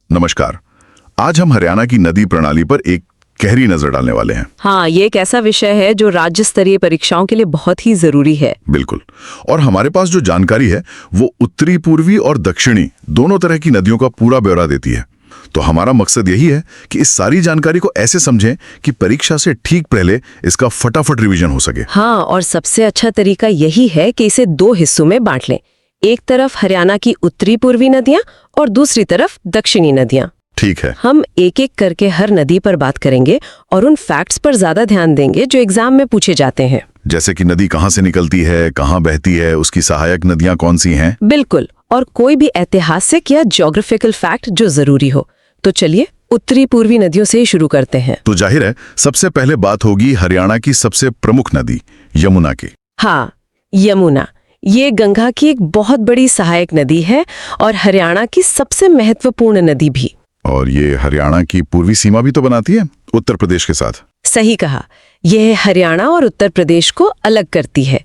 नमस्कार। आज हम हरियाणा की नदी प्रणाली पर एक गहरी नजर डालने वाले हैं। हाँ, ये एक ऐसा विषय है जो राज्य स्तरीय परीक्षाओं के लिए बहुत ही जरूरी है। बिल्कुल। और हमारे पास जो जानकारी है वो उत्तरी, पूर्वी और दक्षिणी दोनों तरह की नदियों का पूरा ब्यौरा देती है। तो हमारा मकसद यही है कि इस सारी जानकारी को ऐसे समझें कि परीक्षा से ठीक पहले इसका फटाफट रिवीजन हो सके। हाँ, और सबसे अच्छा तरीका यही है कि इसे दो हिस्सों में बांट लें। एक तरफ हरियाणा की उत्तरी पूर्वी नदियाँ और दूसरी तरफ दक्षिणी नदियाँ। ठीक है। हम एक एक करके हर नदी पर बात करेंगे और उन फैक्ट्स पर ज्यादा ध्यान देंगे जो एग्जाम में पूछे जाते हैं। जैसे कि नदी कहाँ से निकलती है, कहाँ बहती है, उसकी सहायक नदियाँ कौन सी हैं। बिल्कुल, और कोई भी ऐतिहासिक या ज्योग्राफिकल फैक्ट जो जरूरी हो। तो चलिए उत्तरी पूर्वी नदियों से ही शुरू करते हैं। तो जाहिर है सबसे पहले बात होगी हरियाणा की सबसे प्रमुख नदी यमुना की। हाँ, यमुना ये गंगा की एक बहुत बड़ी सहायक नदी है और हरियाणा की सबसे महत्वपूर्ण नदी भी। और ये हरियाणा की पूर्वी सीमा भी तो बनाती है उत्तर प्रदेश के साथ। सही कहा, यह हरियाणा और उत्तर प्रदेश को अलग करती है।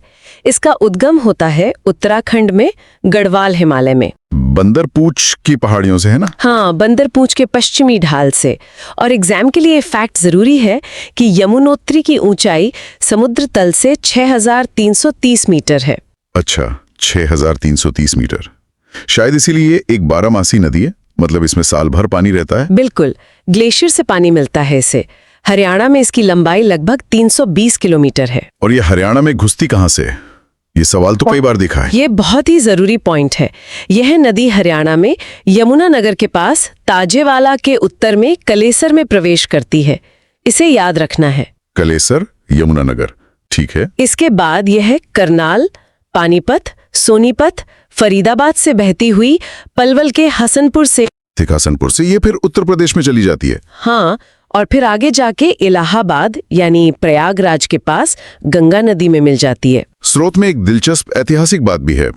इसका उद्गम होता है उत्तराखंड में गढ़वाल हिमालय में। बंदरपूछ की पहाड़ियों से है ना। हाँ, बंदरपूछ के पश्चिमी ढाल से। और एग्जाम के लिए फैक्ट जरूरी है कि यमुनोत्री की ऊंचाई समुद्र तल से 6330 मीटर है। अच्छा, 6330 मीटर। शायद इसीलिए एक 12मासी नदी है, मतलब इसमें साल भर पानी रहता है। बिल्कुल, ग्लेशियर से पानी मिलता है इसे। हरियाणा में इसकी लंबाई लगभग 320 किलोमीटर है। और ये हरियाणा में घुसती कहाँ से? ये सवाल तो कई बार देखा है। ये बहुत ही जरूरी पॉइंट है। यह नदी हरियाणा में यमुनानगर के पास ताजेवाला के उत्तर में कलेसर में प्रवेश करती है। इसे याद रखना है। कलेसर, यमुनानगर, ठीक है। इसके बाद यह करनाल, पानीपत, सोनीपत, फरीदाबाद से बहती हुई पलवल के हसनपुर से ये फिर उत्तर प्रदेश में चली जाती है। हाँ, और फिर आगे जाके इलाहाबाद यानी प्रयागराज के पास गंगा नदी में मिल जाती है। स्रोत में एक दिलचस्प ऐतिहासिक बात भी है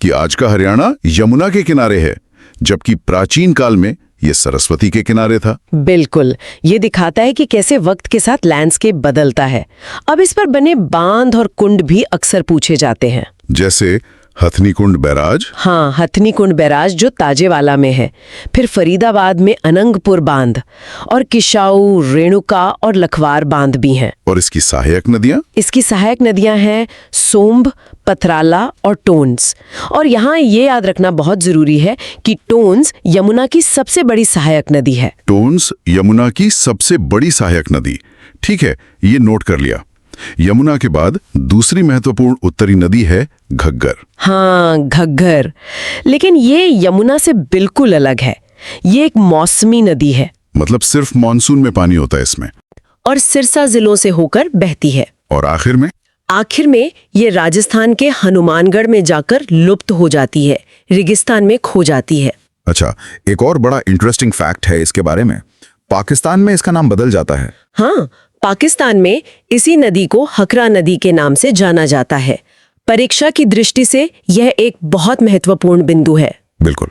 कि आज का हरियाणा यमुना के किनारे है, जबकि प्राचीन काल में ये सरस्वती के किनारे था। बिल्कुल, ये दिखाता है कि कैसे वक्त के साथ लैंडस्केप बदलता है। अब इस पर बने बांध और कुंड भी अक्सर पूछे जाते हैं। जैसे हथनीकुंड बैराज। हाँ, हथनीकुंड बैराज जो ताजेवाला में है। फिर फरीदाबाद में अनंगपुर बांध और किशाऊ, रेणुका और लखवार बांध भी हैं। और इसकी सहायक नदियां? इसकी सहायक नदियां हैं सोम्ब, पथराला और टोन्स। और यहाँ ये याद रखना बहुत जरूरी है कि टोन्स यमुना की सबसे बड़ी सहायक नदी है। टोन्स यमुना की सबसे बड़ी सहायक नदी, ठीक है, ये नोट कर लिया। यमुना के बाद दूसरी महत्वपूर्ण उत्तरी नदी है घग्गर। हाँ, घग्गर, लेकिन ये यमुना से बिल्कुल अलग है। ये एक मौसमी नदी है, मतलब सिर्फ मानसून में पानी होता है इसमें, और सिरसा जिलों से होकर बहती है। और आखिर में ये राजस्थान के हनुमानगढ़ में जाकर लुप्त हो जाती है, रेगिस्तान में खो जाती है। अच्छा, एक और बड़ा इंटरेस्टिंग फैक्ट है इसके बारे में। पाकिस्तान में इसका नाम बदल जाता है। हाँ, पाकिस्तान में इसी नदी को हकरा नदी के नाम से जाना जाता है। परीक्षा की दृष्टि से यह एक बहुत महत्वपूर्ण बिंदु है। बिल्कुल।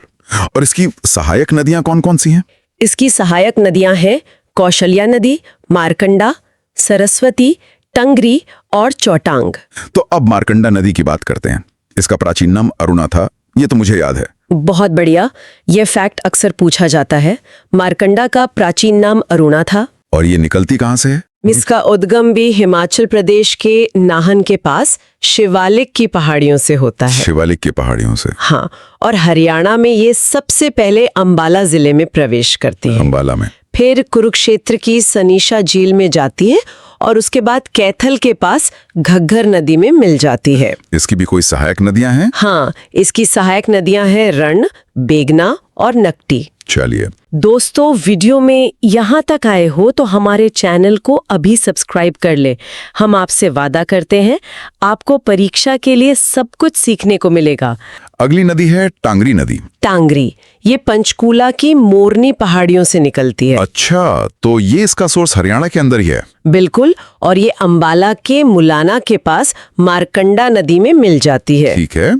और इसकी सहायक नदियां कौन कौन सी हैं? इसकी सहायक नदियां हैं कौशल्या नदी, मारकंडा, सरस्वती, टंगरी और चौटांग। तो अब मारकंडा नदी की बात करते हैं। इसका प्राचीन नाम अरुणा था, ये तो मुझे याद है। बहुत बढ़िया, यह फैक्ट अक्सर पूछा जाता है। मारकंडा का प्राचीन नाम अरुणा था। और ये निकलती कहाँ से है? इसका उद्गम भी हिमाचल प्रदेश के नाहन के पास शिवालिक की पहाड़ियों से होता है। शिवालिक की पहाड़ियों से? हाँ, और हरियाणा में ये सबसे पहले अंबाला जिले में प्रवेश करती है। अंबाला में। फिर कुरुक्षेत्र की सनीशा झील में जाती है और उसके बाद कैथल के पास घग्गर नदी में मिल जाती है। इसकी भी कोई सहायक नदियां हैं? हाँ, इसकी सहायक नदियां हैं रण, बेगना और नकटी। चलिए दोस्तों, वीडियो में यहाँ तक आए हो तो हमारे चैनल को अभी सब्सक्राइब कर ले। हम आपसे वादा करते हैं आपको परीक्षा के लिए सब कुछ सीखने को मिलेगा। अगली नदी है टांगरी नदी। टांगरी ये पंचकूला की मोरनी पहाड़ियों से निकलती है। अच्छा, तो ये इसका सोर्स हरियाणा के अंदर ही है? बिल्कुल, और ये अंबाला के मुलाना के पास मारकंडा नदी में मिल जाती है। ठीक है।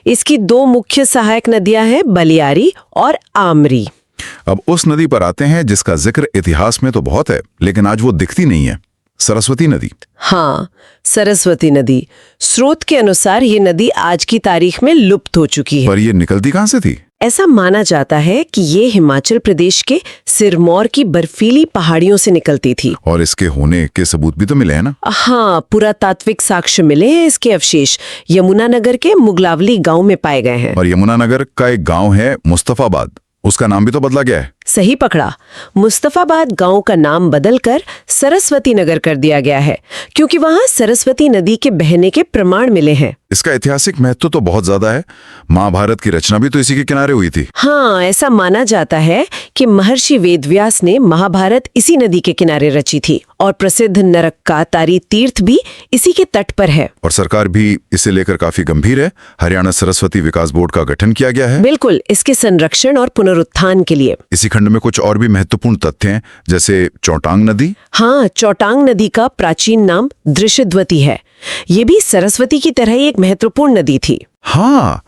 इसकी दो मुख्य सहायक नदियां हैं बलियारी और आमरी। अब उस नदी पर आते हैं जिसका जिक्र इतिहास में तो बहुत है, लेकिन आज वो दिखती नहीं है। सरस्वती नदी। हाँ, सरस्वती नदी। स्रोत के अनुसार ये नदी आज की तारीख में लुप्त हो चुकी है। पर ये निकलती कहाँ से थी? ऐसा माना जाता है कि ये हिमाचल प्रदेश के सिरमौर की बर्फीली पहाड़ियों से निकलती थी। और इसके होने के सबूत भी तो मिले हैं ना? हाँ, पुरातात्विक साक्ष्य मिले हैं। इसके अवशेष यमुनानगर के मुगलावली गांव में पाए गए हैं। और यमुनानगर का एक गांव है मुस्तफाबाद, उसका नाम भी तो बदला गया है। सही पकड़ा। मुस्तफाबाद गांव का नाम बदलकर सरस्वती नगर कर दिया गया है, क्योंकि वहां सरस्वती नदी के बहने के प्रमाण मिले हैं। इसका ऐतिहासिक महत्व तो बहुत ज्यादा है। महाभारत की रचना भी तो इसी के किनारे हुई थी। हाँ, ऐसा माना जाता है कि महर्षि वेदव्यास ने महाभारत इसी नदी के किनारे रची थी और प्रसिद्ध नरकातारी तीर्थ भी इसी के तट पर है। और सरकार भी इसे लेकर काफी गंभीर है। हरियाणा सरस्वती विकास बोर्ड का गठन किया गया है। बिल्कुल, इसके संरक्षण और पुनरुत्थान के लिए। इसी खंड में कुछ और भी महत्वपूर्ण तथ्य हैं, जैसे चौटांग नदी। हाँ, चौटांग नदी का प्राचीन नाम दृशद्वती है। ये भी सरस्वती की तरह ही एक महत्वपूर्ण नदी थी। हाँ,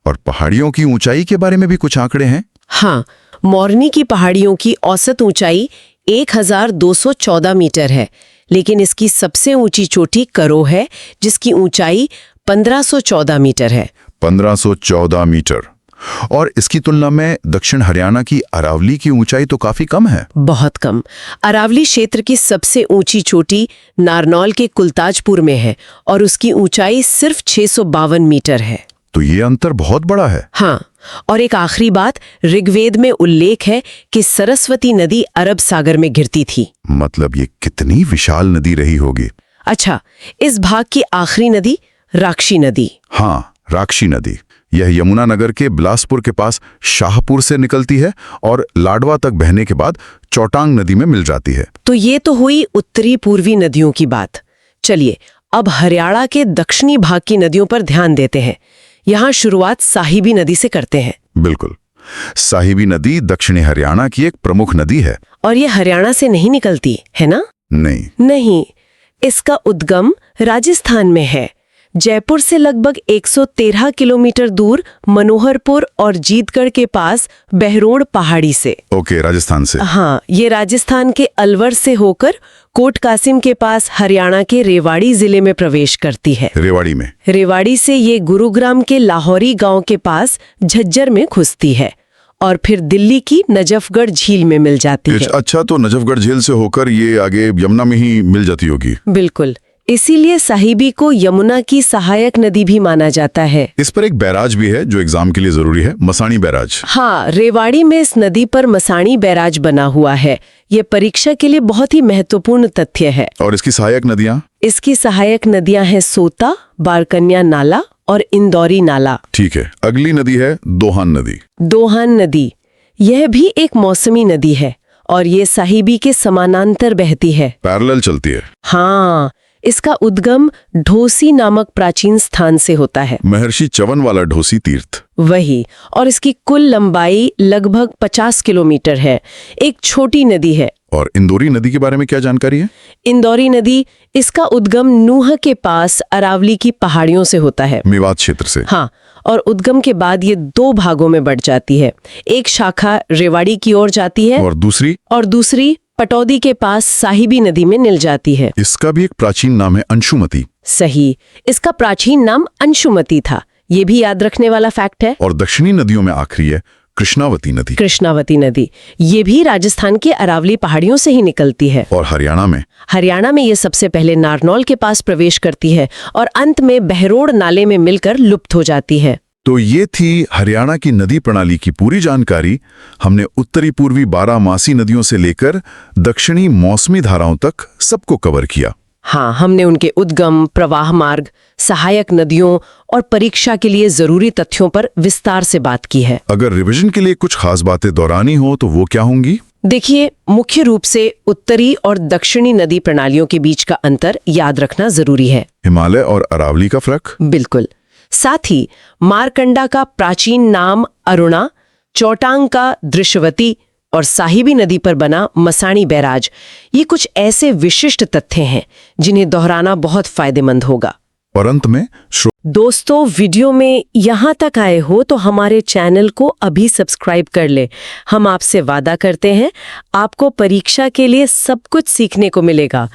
और पहाड़ियों की ऊंचाई के बारे में भी कुछ आंकड़े हैं। हाँ, मोरनी की पहाड़ियों की औसत ऊंचाई 1214 मीटर है, लेकिन इसकी सबसे ऊंची चोटी करो है, जिसकी ऊंचाई 1514 मीटर है। 1514 मीटर। और इसकी तुलना में दक्षिण हरियाणा की अरावली की ऊंचाई तो काफी कम है। बहुत कम। अरावली क्षेत्र की सबसे ऊंची चोटी नारनौल के कुलताजपुर में है और उसकी ऊंचाई सिर्फ 652 मीटर है। तो ये अंतर बहुत बड़ा है। हाँ, और एक आखिरी बात, ऋग्वेद में उल्लेख है कि सरस्वती नदी अरब सागर में गिरती थी। मतलब ये कितनी विशाल नदी रही होगी। अच्छा, इस भाग की आखिरी नदी राक्षी नदी। हाँ, राक्षी नदी। यह यमुनानगर के बिलासपुर के पास शाहपुर से निकलती है और लाडवा तक बहने के बाद चौटांग नदी में मिल जाती है। तो ये तो हुई उत्तरी पूर्वी नदियों की बात। चलिए, अब हरियाणा के दक्षिणी भाग की नदियों पर ध्यान देते हैं। यहाँ शुरुआत साहिबी नदी से करते हैं। बिल्कुल। साहिबी नदी दक्षिणी हरियाणा की एक प्रमुख नदी है। और ये हरियाणा से नहीं निकलती है ना? नहीं, इसका उद्गम राजस्थान में है। जयपुर से लगभग 113 किलोमीटर दूर मनोहरपुर और जीतगढ़ के पास बहरोड़ पहाड़ी से। ओके, राजस्थान से। हाँ, ये राजस्थान के अलवर से होकर कोट कासिम के पास हरियाणा के रेवाड़ी जिले में प्रवेश करती है। रेवाड़ी से ये गुरुग्राम के लाहौरी गांव के पास झज्जर में घुसती है और फिर दिल्ली की नजफगढ़ झील में मिल जाती है। अच्छा, तो नजफगढ़ झील से होकर ये आगे यमुना में ही मिल जाती होगी। बिल्कुल, इसीलिए साहिबी को यमुना की सहायक नदी भी माना जाता है। इस पर एक बैराज भी है जो एग्जाम के लिए जरूरी है, मसाणी बैराज। हाँ, रेवाड़ी में इस नदी पर मसाणी बैराज बना हुआ है। ये परीक्षा के लिए बहुत ही महत्वपूर्ण तथ्य है। और इसकी सहायक नदियाँ? इसकी सहायक नदियां हैं सोता, बारकन्या नाला और इंदौरी नाला। ठीक है, अगली नदी है दोहान नदी। दोहान नदी, यह भी एक मौसमी नदी है और ये साहिबी के समानांतर बहती है। पैरेलल चलती है। हाँ, इसका उद्गम ढोसी नामक प्राचीन स्थान से होता है। महर्षि च्यवन वाला ढोसी तीर्थ। वही। और इसकी कुल लंबाई लगभग 50 किलोमीटर है। एक छोटी नदी है। और इंदौरी नदी के बारे में क्या जानकारी है? इंदौरी नदी, इसका उद्गम नूह के पास अरावली की पहाड़ियों से होता है। मेवात क्षेत्र से। हाँ, और उद्गम के बाद ये 2 भागों में बढ़ जाती है। एक शाखा रेवाड़ी की ओर जाती है और दूसरी पटौदी के पास साहिबी नदी में मिल जाती है। इसका भी एक प्राचीन नाम है अंशुमती। सही, इसका प्राचीन नाम अंशुमती था। ये भी याद रखने वाला फैक्ट है। और दक्षिणी नदियों में आखिरी है कृष्णावती नदी। कृष्णावती नदी, ये भी राजस्थान के अरावली पहाड़ियों से ही निकलती है। और हरियाणा में ये सबसे पहले नारनौल के पास प्रवेश करती है और अंत में बहरोड़ नाले में मिलकर लुप्त हो जाती है। तो ये थी हरियाणा की नदी प्रणाली की पूरी जानकारी। हमने उत्तरी पूर्वी 12 मासी नदियों से लेकर दक्षिणी मौसमी धाराओं तक सबको कवर किया। हाँ, हमने उनके उद्गम, प्रवाह मार्ग, सहायक नदियों और परीक्षा के लिए जरूरी तथ्यों पर विस्तार से बात की है। अगर रिवीजन के लिए कुछ खास बातें दोहरानी हो तो वो क्या होंगी? देखिए, मुख्य रूप से उत्तरी और दक्षिणी नदी प्रणालियों के बीच का अंतर याद रखना जरूरी है। हिमालय और अरावली का फर्क? बिल्कुल। साथ ही मारकंडा का प्राचीन नाम अरुणा, चौटांग का दृश्यवती और साहिबी नदी पर बना मसाणी बैराज, ये कुछ ऐसे विशिष्ट तथ्य हैं जिन्हें दोहराना बहुत फायदेमंद होगा। और अंत में दोस्तों, वीडियो में यहाँ तक आए हो तो हमारे चैनल को अभी सब्सक्राइब कर ले। हम आपसे वादा करते हैं, आपको परीक्षा के लिए सब कुछ सीखने को मिलेगा।